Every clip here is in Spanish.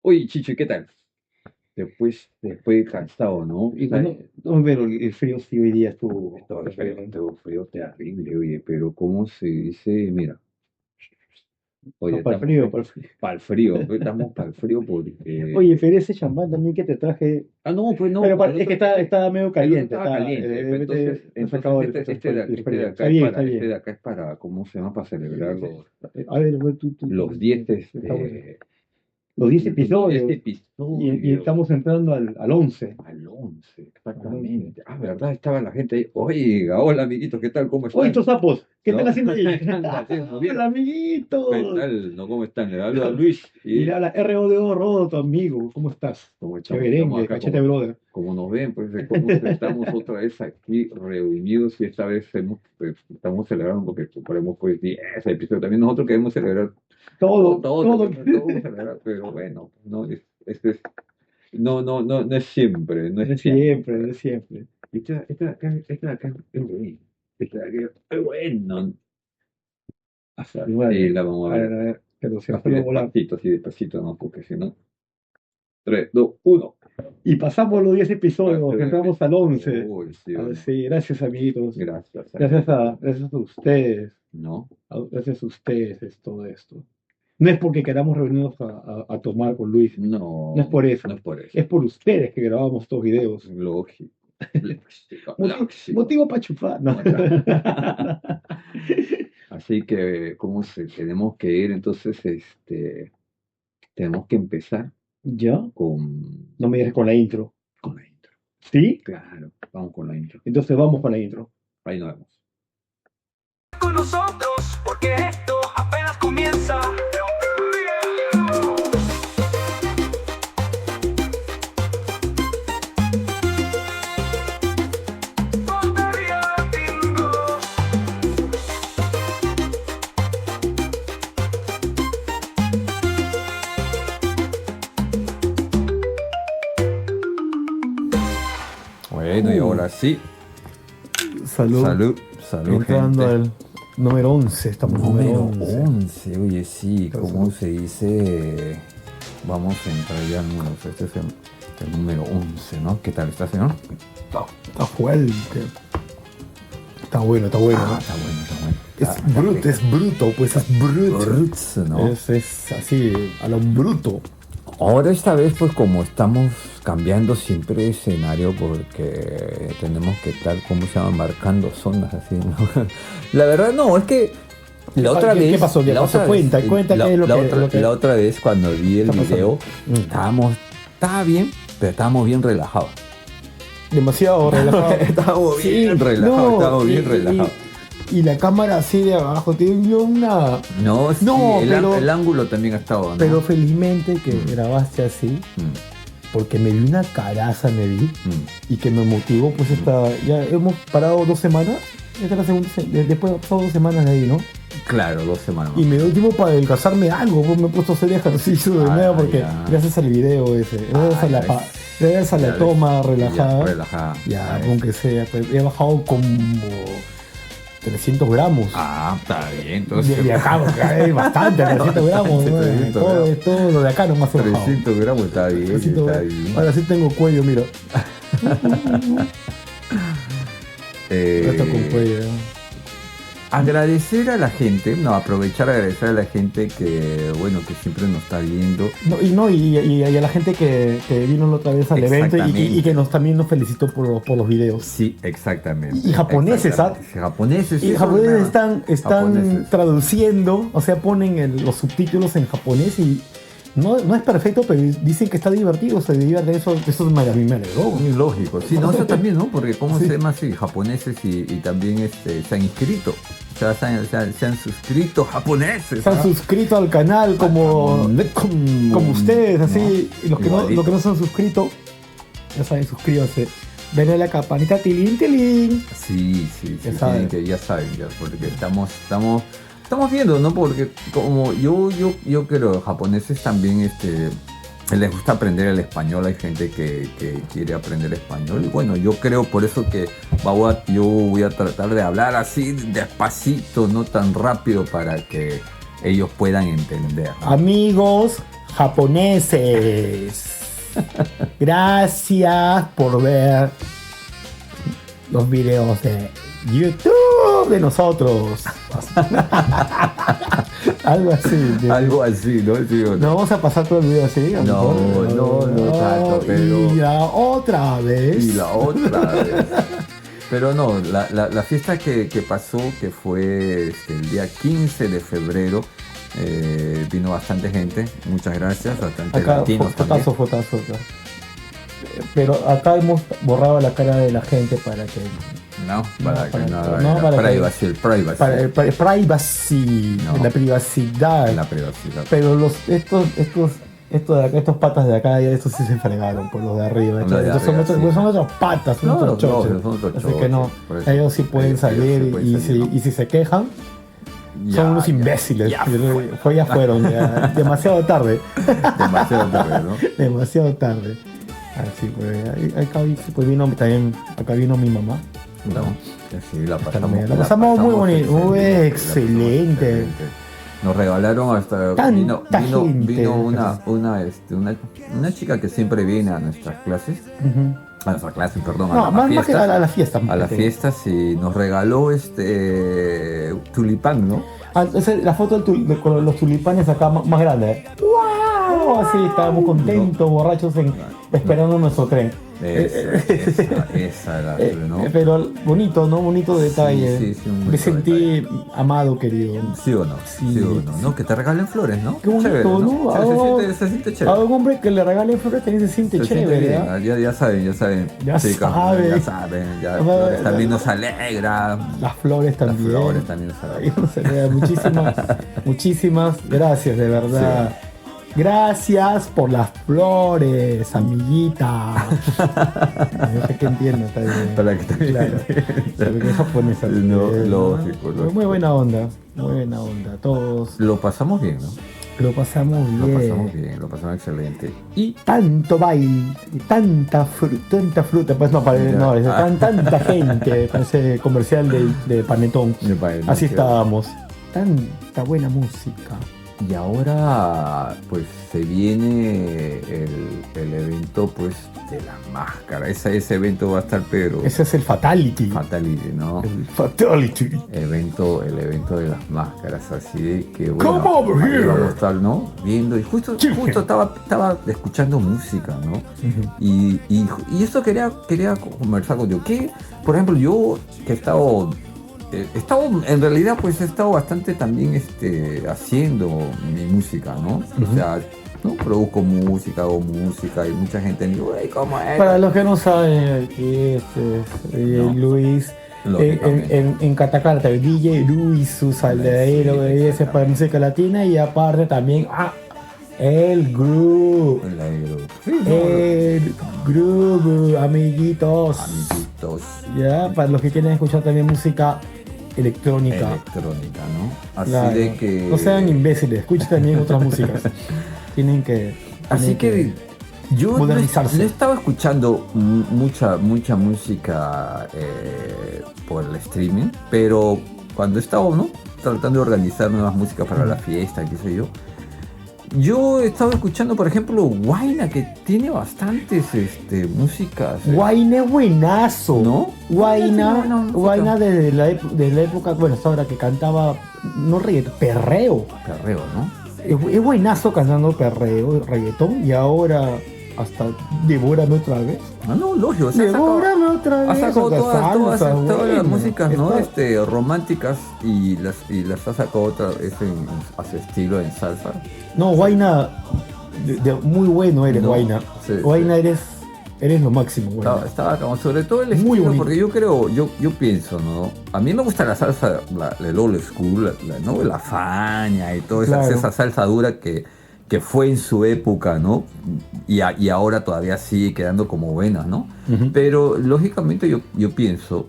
Oye, Chicho, ¿qué tal? Después cansado, ¿no? Y Está- no, no, pero el frío sí hoy día estuvo terrible. estuvo frío terrible, oye, pero ¿cómo se dice? Mira, oye, No, para el estamos frío, para el frío. para el frío, estamos para el frío porque... Oye, pero ese champán también que te traje. Ah, no, pues no, Pero pues es que estaba medio el otro caliente, estaba caliente, pues he entonces sacado este el este de frío. acá Está este bien. de acá es para, ¿cómo se llama? Para celebrar A ver, los 10 está bueno. Los 10 los 10 episodios. Y episodios. estamos entrando al 11. Al 11 Al 11. exactamente. Ah, ¿verdad? Estaba la gente ahí. Oiga, hola amiguitos, ¿qué tal? ¿Cómo ¡Oye, están? estos sapos! ¿Qué están ¿No? haciendo ahí? ¿Qué andan haciendo? ¿Vieron? ¡Hola, ¿Qué amiguitos! tal? ¿No? ¿Cómo están? Le hablo a Luis Y le y habla RODO Rodo, tu amigo. ¿Cómo estás? como estamos Cheverengue, acá, cachete brother. como nos ven, pues estamos otra vez aquí reunidos y esta vez estamos celebrando porque suponemos pues 10 episodios. También nosotros queremos celebrar Todo. todo celebrar, pero bueno, no, no es siempre, no es De siempre. siempre, de siempre. Esta de acá es bueno. Esta de acá es bueno. Y Igual. la vamos a A ver. ver, pero se Va a nos ser iba a volar. despacito, así despacito, ¿no? Porque si no. 3, 2, 1. Y pasamos los 10 episodios, entramos al 11. Uy, sí, A ver, bueno. sí, gracias, amiguitos. Gracias. Gracias a ustedes. ¿No? Gracias a ustedes es todo esto. No es porque queramos reunirnos a tomar con Luis. No. No es por eso. No es por eso. Es por ustedes que grabamos estos videos. Lógico. Lógico. Motivo para chupar. ¿No? Así que, tenemos que ir? Entonces, tenemos que empezar ¿Ya? con, No me dejes con la intro. con la intro. ¿Sí? Claro, vamos con la intro. Entonces vamos con la intro. Ahí nos vemos. Con nosotros, porque esto apenas comienza. Tontería, bingo. Bueno, y ahora sí. Salud. Salud, Entrando gente. al número 11. Estamos Número número 11. 11, oye, sí, Pero ¿cómo salud. se dice? Vamos a entrar ya al número, este es el número 11, ¿no? ¿Qué tal está, señor? Está fuerte. Está bueno, ¿no? Está bueno, está bueno. Es bruto, pues es bruto. Roots, ¿no? Es así, a lo bruto. Ahora esta vez, pues como estamos cambiando siempre de escenario porque tenemos que estar, ¿cómo se llama? Marcando zonas así, ¿no? La verdad no, es que la otra ¿Qué vez... pasó? ¿Qué la pasó? otra Cuenta vez- qué es lo que la otra vez cuando vi el está video, pasando. estaba bien, pero estábamos bien relajados. Demasiado relajado. Estábamos Sí, bien relajados, no, estábamos bien y- relajados. Y la cámara así de abajo tiene una. No, sí, No, pero- el ángulo también ha estado, ¿no? Pero felizmente que grabaste así, Mm, porque me vi una caraza, mm. y que me motivó, pues ya hemos parado 2 semanas, esta es la segunda, después han pasado 2 semanas de ahí, ¿no? Claro, 2 semanas Y más. me dio tiempo para adelgazarme algo, pues me he puesto a hacer ejercicio de Ah, nuevo, porque ya. gracias al video ese, gracias a gracias a la Ya toma ves, relajada, ya, relajada. ya, ves. aunque sea, pues, he bajado como 300 gramos. Ah, está bien, Y entonces. de acá, porque hay bastante, 300 gramos. ¿no? 300 todo, gramos. todo lo de acá nomás he bajado. 300 gramos está bien, 300 está gramos. bien. Ahora sí tengo cuello, mira. Eh, Ya está con cuello. ¿no? Agradecer a la gente, no, aprovechar a agradecer a la gente que, bueno, que siempre nos está viendo. Y a la gente que vino la otra vez al evento y que también nos felicitó por los videos. Sí, exactamente. Y japoneses, ¿ah? Japoneses, sí. Y japoneses están Japoneses. traduciendo, o sea, ponen los subtítulos en japonés y no es perfecto, pero dicen que está divertido, se divierte, eso a mí me alegró. Muy lógico. Sí, no, eso también, ¿no? Porque cómo Sí. se llama así, japoneses y también se han inscrito. O sea, se han suscrito japoneses. Se han ¿ah? suscrito al canal como ustedes, así, y los que no se han suscrito, ya saben, suscríbanse. Denle la campanita tilín, tilín. Sí, Ya saben. ya saben, ya, porque estamos viendo, ¿no? Porque como yo creo, los japoneses también les gusta aprender el español, hay gente que quiere aprender español, y bueno, yo creo por eso que yo voy a tratar de hablar así despacito, no tan rápido, para que ellos puedan entender, ¿no? Amigos japoneses, gracias por ver los videos de YouTube de nosotros. Algo así. ¿No? Algo así, ¿no? Sí, ¿o no? ¿No vamos a pasar todo el video así? A lo No, mejor. no tanto, pero- Y la otra vez. Y la otra vez. Pero no, la fiesta que pasó, que fue el día 15 de febrero, vino bastante gente, muchas gracias, bastante Acá, latinos también. fotazo acá. Pero acá hemos borrado la cara de la gente para que... No, para No, que no para- haya no, para que- privacy, el privacy, Para el privacy, No. la privacidad. la privacidad. Pero estos de acá, estos patas de acá, estos sí se fregaron por los de arriba. Los de Estos son, arriba, otros, sí. pues son otros patas, son No, otros no, choches. son otros Así que no, choches, por eso. ellos sí pueden Ellos salir sí pueden y, salir, ¿no? y si se quejan, Ya, son unos ya, imbéciles. ya Ya fueron, ya, demasiado tarde. demasiado tarde, ¿no? Demasiado tarde. Así pues, pues vino también, acá vino mi mamá. No, sí, la pasamos, La pasamos muy bonito, muy excelente, excelente. excelente. Nos regalaron hasta vino gente. una chica que siempre viene a nuestras clases, Ujú. a nuestras clases, perdón, No, a más que fiestas. a la fiesta. A las fiestas y nos regaló tulipán, ¿no? Esa es la foto con los tulipanes acá más grande. ¡Wow! Así estábamos contentos, borrachos, esperando nuestro tren. Esa era, ¿no? Pero bonito, ¿no? Bonito detalle. Sí, sí, un Me bonito sentí detalle. amado, querido. ¿Sí o no? Sí, ¿Sí o no? sí. ¿No? Que te regalen flores, ¿no? Qué bonito, Chévere, ¿no? Se siente A chévere. un hombre que le regale flores también se siente Se siente chévere, bien, ¿verdad? ya saben, Ya chicas, saben. ya saben, ya Bueno, flores también nos alegra. Las flores también. Las flores también nos Ay, alegra. no se vea. Muchísimas gracias, de verdad. Gracias por las flores, amiguita. No sé qué entiendo, está bien. Para que también Claro. Porque es japonesa. No, ¿no? lógico. Muy buena onda, muy buena onda. Todos Lo pasamos bien, ¿no? lo pasamos Lo bien. pasamos bien, lo pasamos excelente. Y Tanto baile, tanta fruta, pues no, no, tanta gente, parece comercial de Panetón. Así estábamos. Tanta buena música. Y ahora pues se viene el evento pues de la máscara. Ese evento va a estar pero Ese es el Fatality. fatality, ¿no? El Fatality. El evento de las máscaras, así de que Come bueno, over ahí here. vamos a estar, ¿no? Viendo y justo estaba escuchando música, ¿no? Y esto quería conversar contigo. Que, por ejemplo, yo que he estado en realidad pues he estado bastante también haciendo mi música, ¿no? O sea, ¿no? Produzco música, hago música y mucha gente me dice, "Güey, ¿cómo es?" Para los que no saben, aquí No. Luis, Lógicamente. en Catacarta, el DJ Luis, su saldadero, Sí, ese para música latina y aparte también el groove. Sí, no, El groove, amiguitos. amiguitos. Ya, para los que quieren escuchar también música electrónica. Electrónica, ¿no? Así Claro. de que... No sean imbéciles, escuchen también otras músicas. Tienen que. Así tienen que yo no modernizarse. estaba escuchando mucha música por el streaming, pero cuando estaba, ¿no? Tratando de organizar nuevas músicas para la fiesta, qué sé yo. Yo estaba escuchando, por ejemplo, Guayna, que tiene bastantes músicas. Guayna es buenazo. ¿No? Guayna, Buena música. Guayna desde la época, bueno, hasta ahora que cantaba, no reggaetón, perreo. Perreo, ¿no? Es buenazo cantando perreo, reggaetón, y ahora hasta Devórame otra vez. No, lógico. O sea, Devórame otra vez. ha sacado otra todas salsa, las bueno. músicas, ¿no? Está- Románticas y las ha sacado otra vez a su estilo en salsa. No, Guayna, muy bueno eres, No, Guayna. sí, Guayna eres lo máximo, Guayna. Estaba como sobre todo el Muy estilo, bonito. porque yo creo, yo pienso, ¿no? A mí me gusta la salsa, el old school, ¿no? La faña y toda Claro. esa salsa dura que fue en su época, ¿no? Y ahora todavía sigue quedando como buena, ¿no? Ujú. Pero lógicamente yo pienso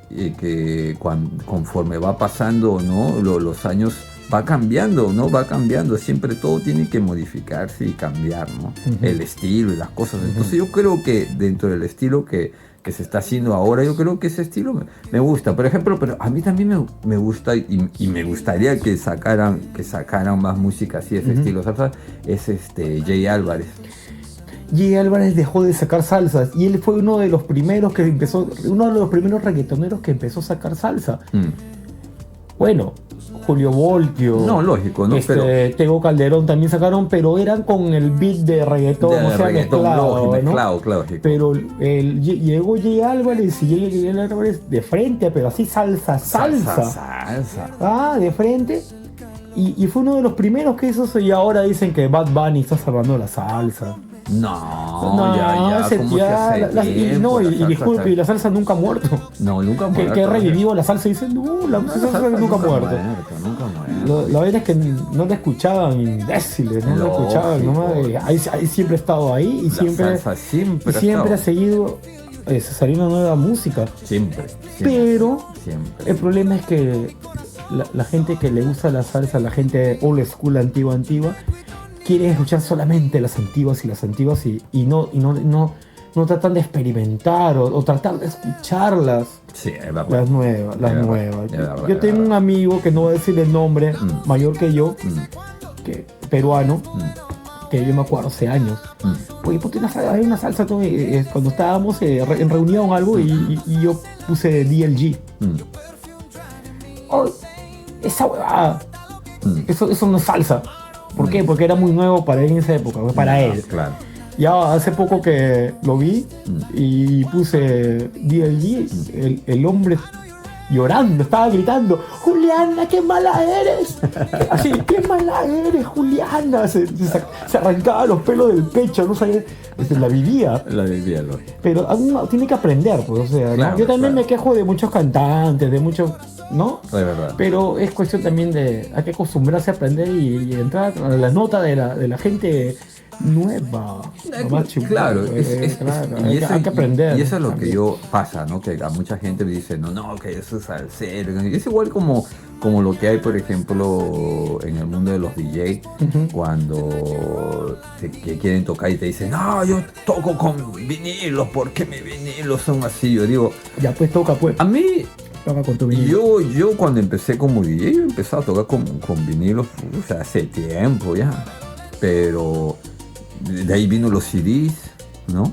que conforme va pasando, ¿no? Los años va cambiando, ¿no? Va cambiando, siempre todo tiene que modificarse y cambiar, ¿no? El estilo y las cosas. Entonces yo creo que dentro del estilo que se está haciendo ahora, yo creo que ese estilo me gusta. Por ejemplo, pero a mí también me gusta y me gustaría que sacaran más música así, ese estilo salsa, es Jay Álvarez. Jay Álvarez dejó de sacar salsas y él fue uno de los primeros reggaetoneros que empezó a sacar salsa. Bueno, Julio Voltio, no, lógico, ¿no? Tego Calderón también sacaron, pero eran con el beat de reggaetón, mezclado, claro. Pero llegó Jay Álvarez y Jay Álvarez de frente, pero así salsa. De frente. Y fue uno de los primeros que hizo eso, y ahora dicen que Bad Bunny está salvando la salsa. Disculpe, y la salsa nunca ha muerto. No, nunca ha muerto. Que revivió la salsa y dice, la salsa nunca ha muerto. La verdad es que no la escuchaban, imbéciles, no la escuchaban, ahí siempre ha estado ahí y siempre ha seguido saliendo nueva música. Siempre. Pero el problema es que la gente que le gusta la salsa, la gente old school, antigua, quieren escuchar solamente las antiguas y no tratan de experimentar o tratar de escucharlas. Sí, es verdad. Las nuevas. Yo tengo un amigo que no voy a decir el nombre, mayor que yo, que peruano, que yo me acuerdo hace años. Oye, porque hay una salsa cuando estábamos en reunión o algo y yo puse DLG. Oh, esa huevada. Eso no es salsa. ¿Por qué? Porque era muy nuevo para él en esa época, para él. Claro. Ya hace poco que lo vi y puse DLG, el hombre llorando, estaba gritando, Juliana, qué mala eres. Así, qué mala eres, Juliana. Se arrancaba los pelos del pecho, no sabía, la vivía. Lógico. Pero uno tiene que aprender, pues, o sea, claro, yo también me quejo de muchos cantantes, de muchos, ¿no? Es verdad. Pero es cuestión también hay que acostumbrarse a aprender y entrar a la nota de la gente nueva. Claro, hay que aprender. Y eso es lo que pasa, ¿no? Que a mucha gente le dice, no, que eso es salsero. Es igual como lo que hay, por ejemplo, en el mundo de los DJ, cuando que quieren tocar y te dicen, no, yo toco con vinilos, porque mis vinilos son así. Yo digo, ya pues toca pues. A mí, con tu vinilo. yo cuando empecé como DJ, yo empecé a tocar con vinilos, o sea, hace tiempo ya. Pero de ahí vino los CDs, ¿no?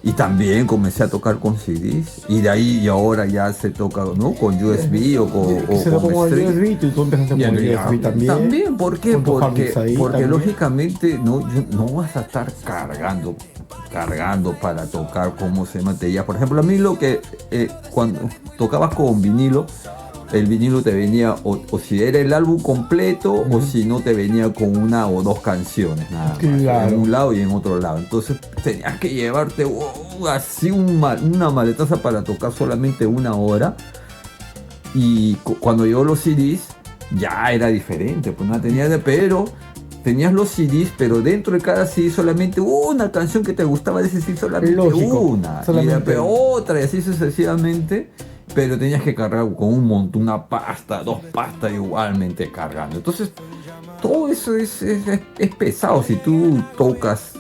Y también comencé a tocar con CDs. Y de ahí y ahora ya se toca, ¿no? Con USB o con USB, y tú empezaste con USB también. También, ¿por qué? Porque también. Lógicamente no vas a estar cargando para tocar, ¿cómo se llama? Por ejemplo, a mí lo que cuando tocabas con vinilo, el vinilo te venía o si era el álbum completo o si no te venía con una o dos canciones nada más, en un lado y en otro lado. Entonces tenías que llevarte así una maletaza para tocar solamente una hora. Y cuando llegó los CDs ya era diferente, pues no pero tenías los CDs, pero dentro de cada CD solamente una canción que te gustaba, de ese CD solamente una, solamente. Y después otra y así sucesivamente. Pero tenías que cargar con un montón, una pasta, dos pastas igualmente cargando. Entonces, todo eso es pesado. Si tú tocas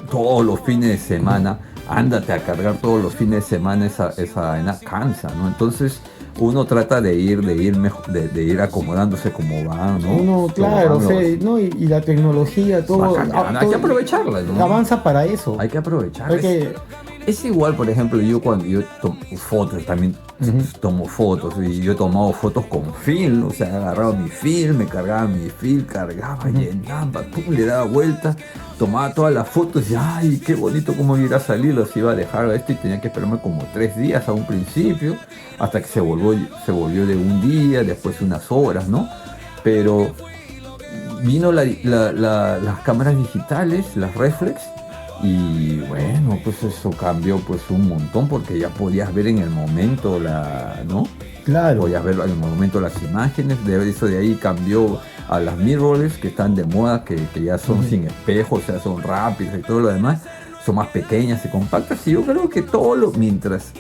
todos los fines de semana, ándate a cargar todos los fines de semana, esa cansa, ¿no? Entonces, uno trata de ir acomodándose como va, ¿no? Claro, y la tecnología, todo. Hay que aprovecharla, ¿no? Avanza para eso. Hay que aprovecharla. Es igual, por ejemplo, yo cuando yo tomo fotos, también tomo fotos, y yo he tomado fotos con film, o sea, agarraba mi film, me cargaba mi film, cargaba, llenaba, pum, le daba vuelta, tomaba todas las fotos y ay, qué bonito cómo iba a salir, los iba a dejar y tenía que esperarme como 3 días a un principio, hasta que se volvió de un día, después unas horas, ¿no? Pero vino las cámaras digitales, las reflex, y bueno, pues eso cambió pues un montón, porque ya podías ver en el momento ¿no? Claro. Podías ver en el momento las imágenes. De ahí cambió a las mirrorless, que están de moda, que ya son sin espejo, o sea, son rápidas y todo lo demás, son más pequeñas y compactas. Y yo creo que mientras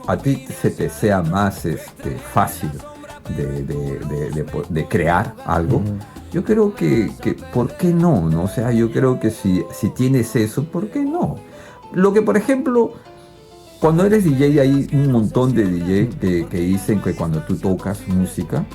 a ti se te sea más fácil de crear algo, yo creo que ¿por qué no? ¿No? O sea, yo creo que si tienes eso, ¿por qué no? Lo que, por ejemplo, cuando eres DJ, hay un montón de DJ que dicen que cuando tú tocas música,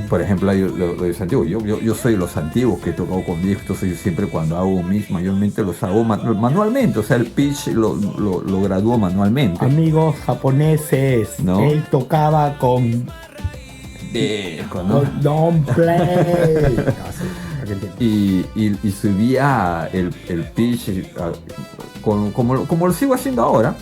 por ejemplo, hay lo de antiguos. Yo soy de los antiguos que he tocado con discos. Yo siempre cuando hago un mix, mayormente los hago manualmente. O sea, el pitch lo gradúo manualmente. Amigos japoneses, ¿no? Él tocaba con Don't Play. Y subía el pitch como lo sigo haciendo ahora.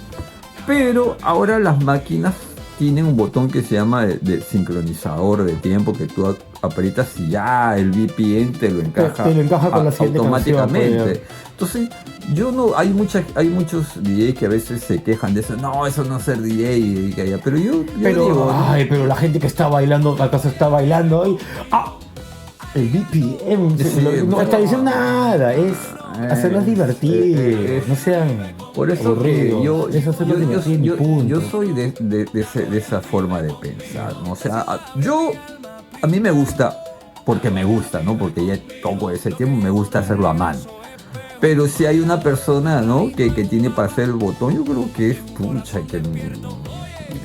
Pero ahora las máquinas tienen un botón que se llama de sincronizador de tiempo, que tú aprietas y ya el VPN te lo encaja, con la siguiente automáticamente. Canción, entonces, hay muchos DJs que a veces se quejan de eso. No, eso no es ser DJ, pero yo digo, pero la gente que está bailando, acaso está bailando y el VPN no está diciendo nada, es hacerlos divertir, no sean por eso aburridos, que es hacerlos divertir, punto. yo soy de esa forma de pensar, ¿no? O sea, a mí me gusta, porque me gusta, ¿no? Porque ya toco ese tiempo, me gusta hacerlo a mano. Pero si hay una persona, ¿no? que tiene para hacer el botón, yo creo que es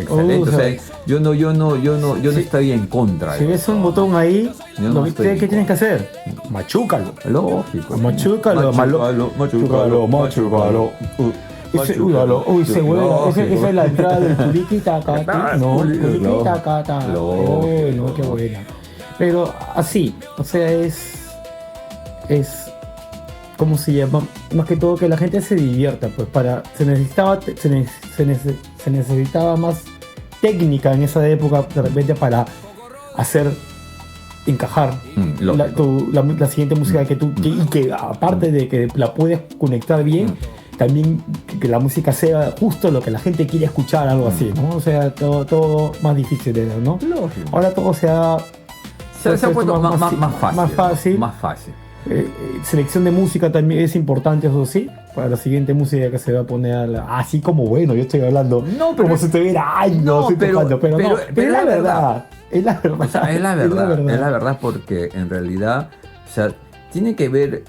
excelente. O sea, yo no estoy en contra. Si ves un botón ahí, ¿qué tienes que hacer? Machúcalo. Lógico. Machúcalo. Se huele. Esa es la entrada del Turiki Takata. No, Turiki Takata. No, qué buena. Pero así, o sea, es ¿cómo se llama? Más que todo que la gente se divierta, pues se necesitaba más técnica en esa época de repente para hacer encajar la siguiente música que aparte de que la puedes conectar bien, también que la música sea justo lo que la gente quiere escuchar, algo así, ¿no? O sea, todo más difícil era, ¿no? Lógico. Ahora todo se ha puesto más fácil. Selección de música también es importante, eso sí, para la siguiente música que se va a poner así como yo estoy hablando como si estuviera pero es la verdad. O sea, es la verdad porque en realidad, o sea, tiene que ver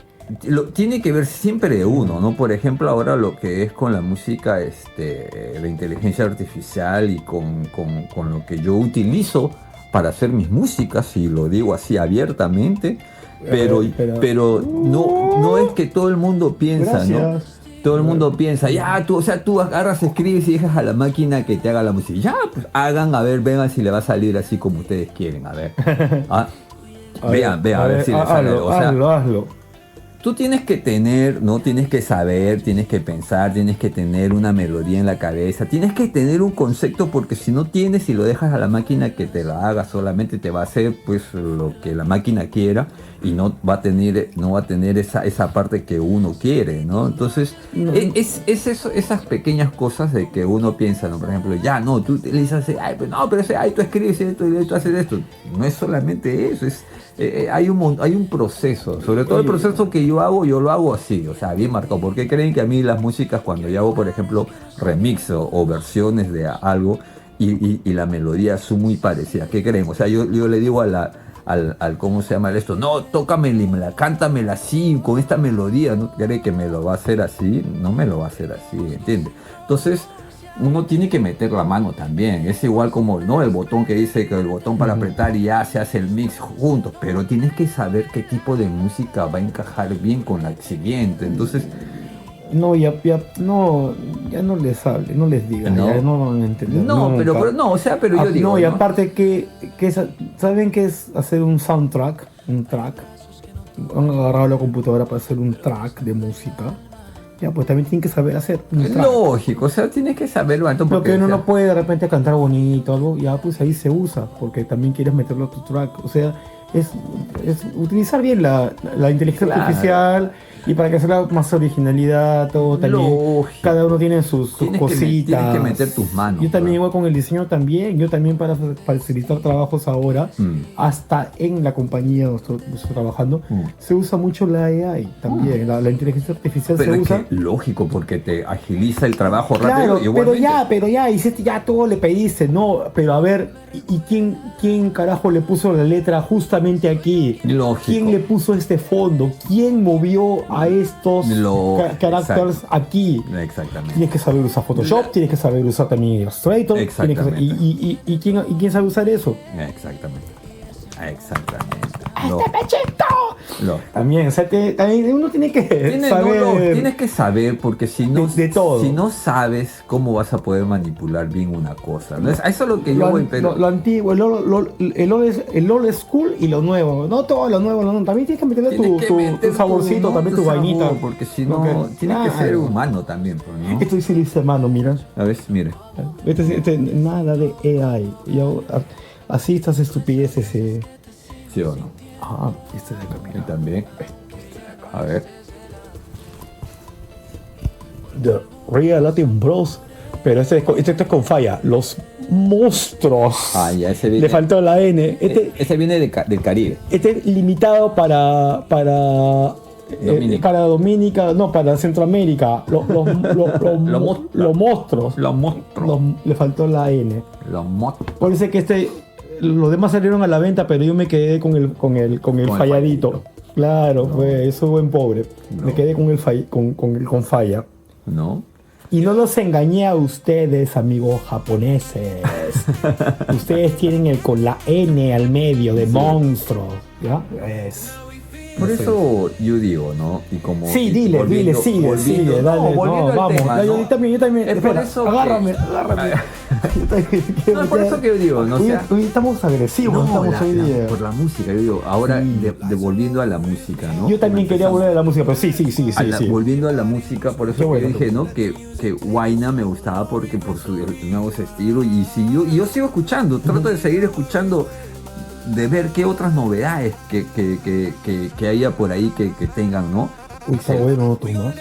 siempre uno, ¿no? Por ejemplo, ahora lo que es con la música de inteligencia artificial y con lo que yo utilizo para hacer mis músicas, y lo digo así abiertamente, pero no es que todo el mundo piensa, gracias. ¿no? Todo el mundo piensa, tú agarras, escribes y dejas a la máquina que te haga la música. Ya, pues hagan, vean si le va a salir así como ustedes quieren, a ver. Vean, a ver si le sale. O sea, hazlo. Tú tienes que tener, ¿no? Tienes que saber, tienes que pensar, tienes que tener una melodía en la cabeza, tienes que tener un concepto, porque si no tienes y lo dejas a la máquina que te la haga, solamente te va a hacer pues lo que la máquina quiera y no va a tener esa parte que uno quiere, ¿no? Entonces, es eso, esas pequeñas cosas de que uno piensa, ¿no? Por ejemplo, tú le dices, tú escribes esto y tú haces esto. No es solamente eso, hay un proceso, sobre todo el proceso que yo lo hago así, o sea, bien marcado. ¿Por qué creen que a mí las músicas, cuando yo hago, por ejemplo, remix o versiones de algo y la melodía son muy parecidas? ¿Qué creen? O sea, yo le digo al ¿cómo se llama esto? No, tócamela, cántamela así, con esta melodía. ¿No cree que me lo va a hacer así? No me lo va a hacer así, ¿entiendes? Entonces, uno tiene que meter la mano también. Es igual como, ¿no? El botón que dice que el botón para apretar y ya se hace el mix juntos. Pero tienes que saber qué tipo de música va a encajar bien con la siguiente. Entonces, ya no les hable, no les diga, ¿no? Ya no van a entender. Pero yo digo. No, y aparte ¿saben qué es hacer un soundtrack? Un track. Han agarrado la computadora para hacer un track de música. Ya, pues también tienen que saber hacer un track. Lógico, o sea, tienes que saberlo antes. Porque uno no puede de repente cantar bonito, algo, ya pues ahí se usa, porque también quieres meterlo a tu track. O sea, es utilizar bien la inteligencia Claro. artificial y para que sea más originalidad, todo también. Lógico. Cada uno tiene sus Tienes cositas. que meter tus manos. Yo también bro. igual con el diseño también. Yo también para facilitar trabajos ahora, hasta en la compañía donde estoy trabajando, se usa mucho la AI también. La inteligencia artificial Pero se es usa. que, lógico, porque te agiliza el trabajo Claro, rápido. Igualmente. pero ya, hiciste ya todo, le pediste, no, pero a ver, ¿y quién carajo le puso la letra justamente aquí? Lógico. ¿Quién le puso este fondo? ¿Quién movió a estos caracteres aquí? Exactamente. Tienes que saber usar Photoshop, tienes que saber usar también Illustrator, tienes que, y quién sabe usar eso. Exactamente. Exactamente. También, o sea, también uno tiene que saber. Tienes que saber, porque si no, de todo. si no sabes, ¿cómo vas a poder manipular bien una cosa? ¿No? Eso es lo que yo voy, pero lo antiguo, el old school y lo nuevo. No todo lo nuevo, no, también tienes que meterle tu saborcito, también tu vainita. sabor, porque si no, tienes que ser humano también, pues, ¿no? Esto sí dice mano, mira. A ver, mire. Nada de AI. Así estas estupideces. ¿Sí o no? Este de acá, Y mira. también. A ver. The Real Latin Bros. Pero este es con falla. Los monstruos. Ya ese viene. Le faltó la N. Ese viene del Caribe. Este es limitado para Dominica. para Dominica, no, para Centroamérica. Los monstruos. Los monstruos. Le faltó la N. Los monstruos. Parece que los demás salieron a la venta, pero yo me quedé con el falladito. Claro, pues eso buen pobre. No. Me quedé con con falla. ¿No? Y no los engañé a ustedes, amigos japoneses. Ustedes tienen con la N al medio de monstruos. ¿Ya? Por eso yo digo, ¿no? Y como. Sí, y dile, volviendo- sigue, volviendo- dale. volviendo al Vamos. tema, Yo ¿no? también. Es por Espera, eso que- agárrame. Yo también quiero No, es por meter- eso que yo digo, ¿no? O sea, Hoy estamos agresivos, estamos hoy día. por la música, yo digo, ahora volviendo a la música, ¿no? Yo también quería volver a la música, pero sí. Volviendo a la música, por eso Qué que bueno. dije, ¿no? Que Huayna me gustaba porque por su nuevos estilos y yo sigo escuchando, trato de seguir escuchando, de ver qué otras novedades que haya por ahí que tengan, ¿no? Uy, está bueno, ¿no, tú, no?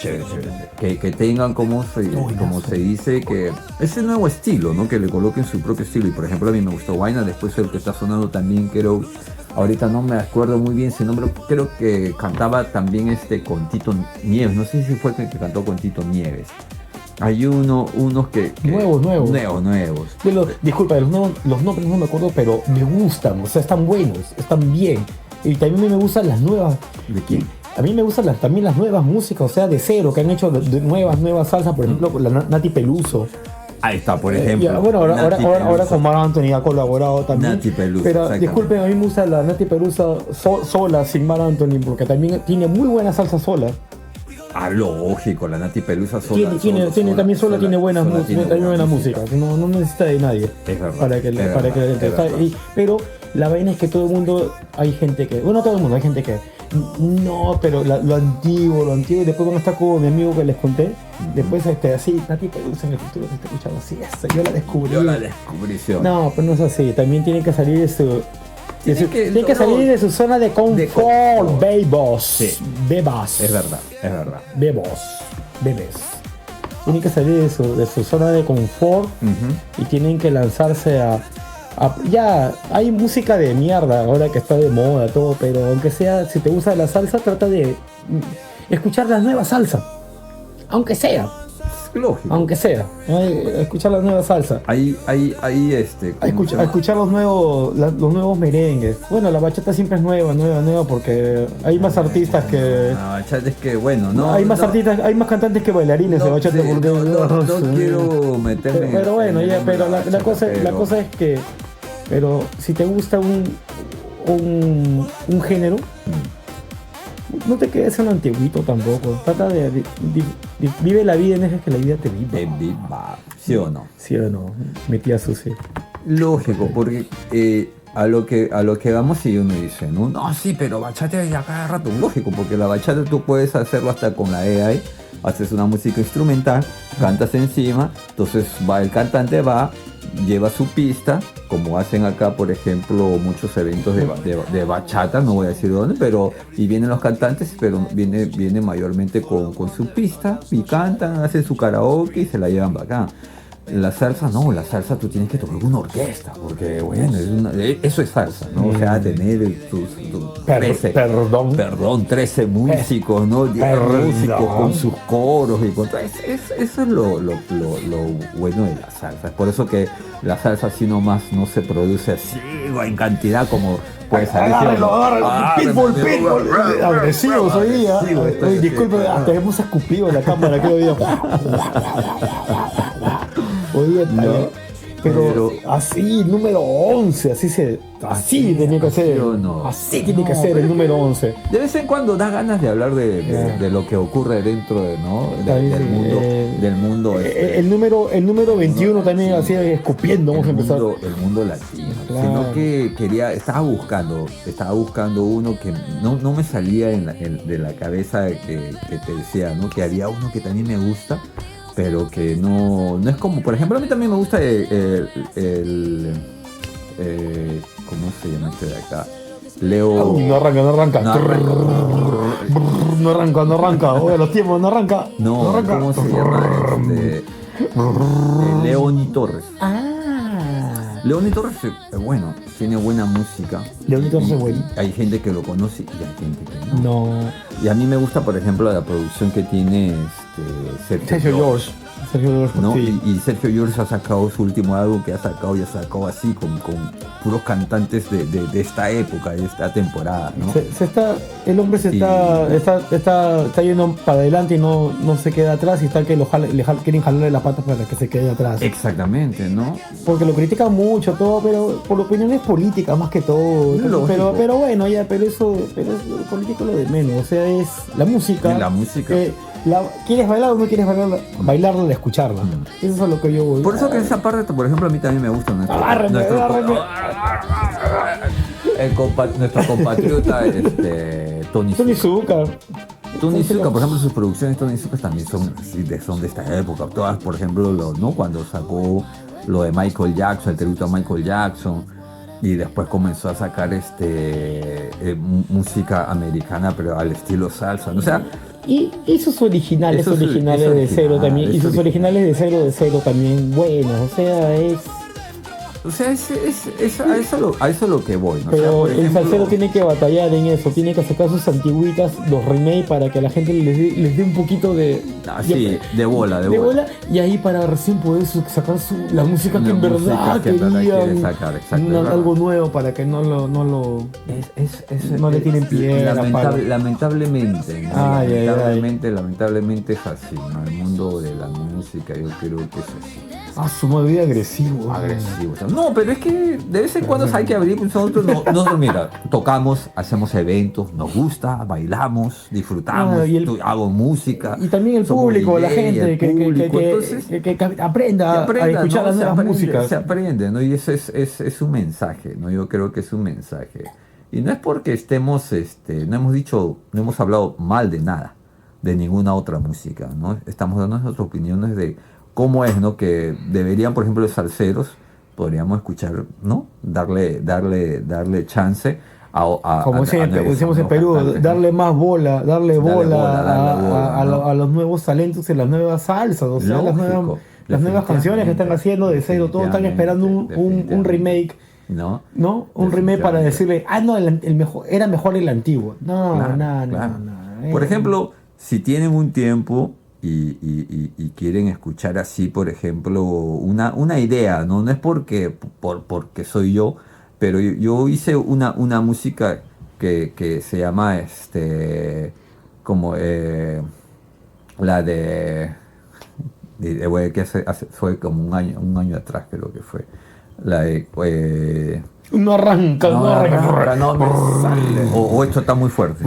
Que tengan como se dice, que ese nuevo estilo, ¿no? Que le coloquen su propio estilo. Y por ejemplo a mí me gustó Huayna, después el que está sonando también, creo, ahorita no me acuerdo muy bien su nombre, creo que cantaba también con Tito Nieves, no sé si fue el que cantó con Tito Nieves. Hay unos que Nuevos. Disculpa, los nombres no me acuerdo, pero me gustan, o sea, están buenos, están bien. Y también me gustan las nuevas. ¿De quién? A mí me gustan también las nuevas músicas, o sea, de cero, que han hecho de nuevas salsas, por ejemplo, con la Nati Peluso. Ahí está, por ejemplo. Bueno, Nati ahora Peluso. con Mar Anthony ha colaborado también. Nati Peluso, pero exactamente. disculpen, a mí me gusta la Nati Peluso sola, sin Mar Anthony, porque también tiene muy buena salsa sola. Lógico, la Nati Pelusa sola. También tiene buena buena música. No necesita de nadie. Es verdad, Para que es le verdad, entre. es verdad. Pero la vaina es que todo el mundo, hay gente que, bueno, todo el mundo, hay gente que, no, pero lo antiguo, y después van a estar como mi amigo que les conté. Después así, Nati Pelusa en el futuro se está escuchando así, yo la descubrí. Yo la descubrí. ¿Sí o no? No, pero no es así. También tiene que salir de su. Tiene que no, salir de su zona de confort, confort. bebos. Sí. Bebas. Es verdad. Bebés. Tienen que salir de su zona de confort y tienen que lanzarse ya, hay música de mierda ahora que está de moda, todo, pero aunque sea, si te gusta la salsa, trata de escuchar la nueva salsa. Aunque sea. Lógico. Escuchar la nueva salsa. Ahí A escuchar los nuevos merengues. Bueno, la bachata siempre es nueva, porque hay más artistas que. La bachata es que, bueno, no. hay más artistas, hay más cantantes que bailarines de bachata. Sí, porque no quiero meterme. Pero bueno, en ya, el pero mundo de la bachata, cosa es que. Pero si te gusta un género, no te quedes en lo antiguito tampoco. Trata de vive la vida, en dejes que la vida te viva. De viva, ¿sí o no? ¿Sí o no? Mi tía Susi. Lógico, porque a lo que vamos y uno dice, no, sí, pero bachata ya cada rato. Lógico, porque la bachata tú puedes hacerlo hasta con la AI, haces una música instrumental, cantas encima, entonces el cantante va, lleva su pista, como hacen acá, por ejemplo, muchos eventos de bachata, no voy a decir dónde, pero y vienen los cantantes, pero viene mayormente con su pista y cantan, hacen su karaoke y se la llevan para acá. La salsa no, la salsa tú tienes que tocar con una orquesta, porque bueno, eso es salsa, ¿no? O sea, tener tus 13 músicos, ¿no? 10 músicos con sus coros y con todo. Eso es lo bueno de la salsa. Es por eso que la salsa así nomás no se produce así en cantidad como puede salir. Pitbull, agresivos hoy día. Disculpe, hasta hemos escupido en la cámara que hoy día. Hoy día No, pero así, número 11, así tenía que ser. No. Así tiene que ser el número 11. De vez en cuando da ganas de hablar de lo que ocurre dentro del mundo. El número 21 también así escupiendo, vamos a empezar. El mundo latino. Claro. Sino que estaba buscando uno que no me salía de la cabeza que te decía, ¿no? Que había uno que también me gusta, pero que no es como, por ejemplo, a mí también me gusta ¿cómo se llama este de acá? Leo. No arranca. No arranca. Oye, los tiempos, no arranca. No, arranca. ¿cómo se llama? Leoni Torres. Leoni Torres, bueno, tiene buena música. Leoni Torres es bueno. Hay gente que lo conoce y hay gente que no. No. Y a mí me gusta, por ejemplo, la producción que tiene Sergio George, ¿no? sí. Y Sergio George ha sacado su último álbum que ha sacado así con puros cantantes de esta época, de esta temporada, ¿no? El hombre está yendo para adelante y no se queda atrás, y está que quieren jalarle las patas para que se quede atrás. Exactamente, ¿no? Porque lo critican mucho todo, pero por opiniones políticas más que todo. Pero bueno, ya, pero eso lo político es lo de menos. O sea, es la música. La música. ¿Quieres bailar o no quieres bailarla? Bailarla de escucharla. Eso es a lo que yo voy. Por eso que esa parte, por ejemplo, a mí también me gusta Agárrame. nuestro compatriota Tony Zucker. Tony Zucker, por ejemplo, sus producciones Tony Zucker también son de esta época. Todas, por ejemplo, ¿no? Cuando sacó lo de Michael Jackson, el tributo a Michael Jackson, y después comenzó a sacar música americana, pero al estilo salsa, ¿no? O sea, Y sus originales de cero también. Y sus originales de cero también buenos. O sea, a eso lo que voy, ¿no? Pero o sea, por ejemplo, el salsero tiene que batallar en eso, tiene que sacar sus antiguitas, los remake, para que a la gente les dé un poquito de bola. Y ahí para recién poder sacar la música que en verdad querían sacar, algo nuevo, para que no le tienen piedra. Lamentablemente, ¿no? Ay. Lamentablemente es así, ¿no? El mundo de la música yo creo que es así. Su modo agresivo. O sea, no, pero es que de vez en cuando hay que abrir. Nosotros mira, tocamos, hacemos eventos, nos gusta, bailamos, disfrutamos, hago música. Y también el público, la gente que aprenda a escuchar, ¿no? Las nuevas músicas. Se aprende, ¿no? Y eso es un mensaje, ¿no? Yo creo que es un mensaje. Y no es porque estemos, no hemos hablado mal de nada, de ninguna otra música, ¿no? Estamos dando nuestras opiniones de cómo es, ¿no? Que deberían, por ejemplo, los salseros, podríamos escuchar, ¿no? Darle chance como decimos en Perú, cantantes, darle más bola, darle bola ¿no? a los nuevos talentos y las nuevas salsas, o sea, las nuevas canciones que están haciendo de cero. Todos están esperando un remake. ¿No? Un remake para decirle, no, era mejor el antiguo. No. Por ejemplo, si tienen un tiempo y quieren escuchar así, por ejemplo, una idea, no es porque soy yo, pero yo hice una música que se llama como la de que fue como un año atrás, creo que fue la de no arranca. No me sale. O esto está muy fuerte.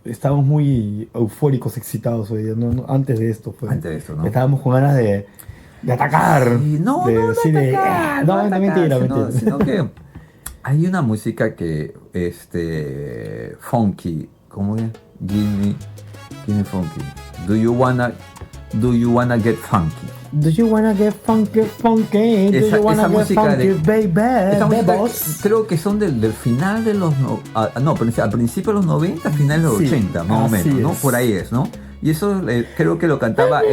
Estábamos muy eufóricos, excitados hoy día. Antes de esto, ¿no? Estábamos con ganas de atacar. Sí, no, mentira. Sino que hay una música que funky, ¿cómo es? Give me funky. Do you wanna Do You Wanna Get Funky. Do you wanna get funky, funky? Do Esa- you wanna esa get música funky, baby? Esta música Bebos. creo que son del final de los... al principio de los 90, final de los Sí, así80, más o menos, ¿no? es. Por ahí es, ¿no? Y eso creo que lo cantaba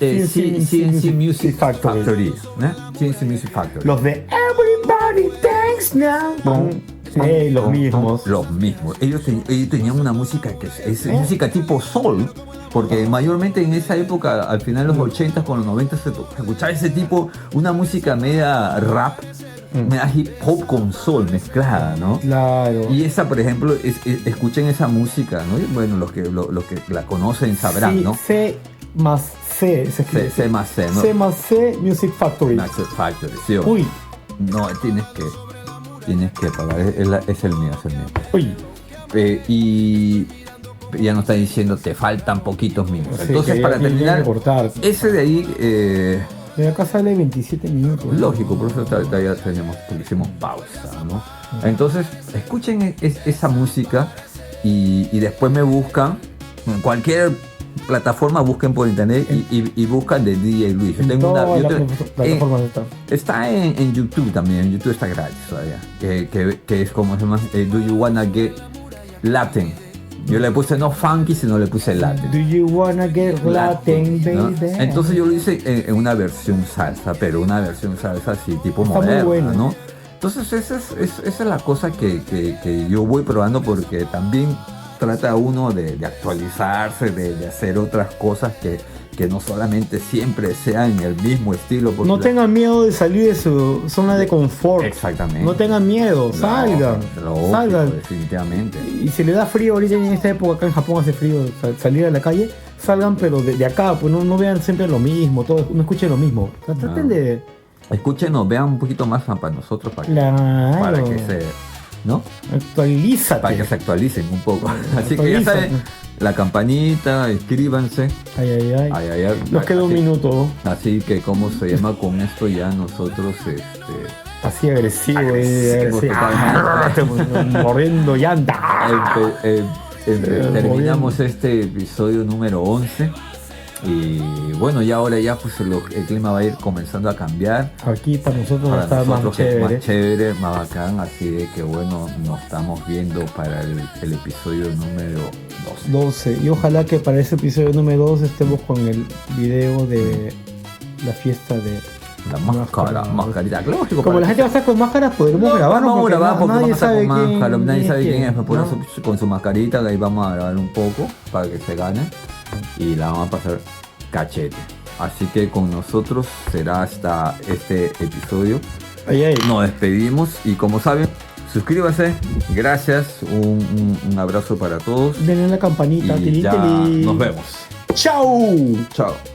CNC Music Factory. ¿no? CNC Music Factory. Los de Everybody Thanks Now. Los mismos. Los mismos. Ellos tenían una música que es música tipo soul, porque mayormente en esa época, al final de los 80 con los 90 se escuchaba ese tipo, una música media rap, media hip hop con soul mezclada, ¿no? Claro. Y esa, por ejemplo, escuchen esa música, ¿no? Y bueno, los que la conocen sabrán, Sí, ¿no? C más C se escribe. C más C, ¿no? C más C Music Factory. Music Factory, sí. Uy, No, tienes que pagar, es el mío, es el mío. uy. Y ya nos está diciendo, te faltan poquitos minutos. Sí, Entonces, que para ya tiene terminar, que cortar. ese de ahí, De acá sale 27 minutos. lógico, por eso ya tenemos, porque hicimos pausa, ¿no? Entonces, escuchen esa música y después me buscan, en cualquier plataforma busquen por internet y buscan de DJ Luis. Yo tengo una, Todas yo las te- plataformas están. Está en YouTube también, en YouTube está gratis todavía, que es como se llama, Do You Wanna Get Latin. Yo le puse no funky, sino le puse Latin. Do you wanna get Latin, ¿no? baby? Entonces yo lo hice en una versión salsa, pero una versión salsa así tipo Está muy moderna, bueno. ¿no? Entonces esa es la cosa que yo voy probando, porque también trata uno de actualizarse, de hacer otras cosas que no solamente siempre sean en el mismo estilo. porque No tengan miedo de salir de su zona de confort. Exactamente. No tengan miedo, salgan. Lógico, Salgan. definitivamente. Y si le da frío ahorita en esta época, acá en Japón hace frío salir a la calle, salgan pero de acá, pues no vean siempre lo mismo, no escuchen lo mismo. Traten de... Escúchenos, vean un poquito más para nosotros, para Claro. que se... ¿no? Actualízate. Para que se actualicen un poco. Así que ya Actualízate. saben, la campanita, escríbanse. Ay, ay, ay. Ay, ay, ay. Nos queda un Así- minuto. Así que, ¿cómo se llama? Con esto ya nosotros, Así agresivo. Agresivo, totalmente. Mordiendo llanta. terminamos este episodio número 11. Y bueno, ya ahora ya pues el clima va a ir comenzando a cambiar. Aquí para nosotros Para está nosotros más que es chévere. más chévere, más bacán. Así de que bueno, nos estamos viendo para el episodio número 12. 12. Y ojalá que para ese episodio número 2 estemos con el video de la fiesta de... La mascarita, lógico. Como para la que gente va a estar con máscaras, podremos grabar. vamos a grabar porque nadie vamos a estar sabe con máscara, quién, nadie sabe quién es, por ¿no? eso con su mascarita ahí vamos a grabar un poco para que se gane y la vamos a pasar cachete. Así que con nosotros será hasta este episodio. Ay, ay. Nos despedimos y como saben, suscríbase, gracias, un abrazo para todos Denle la campanita. y tilín, ya tilín. nos vemos. ¡Chao! Chao.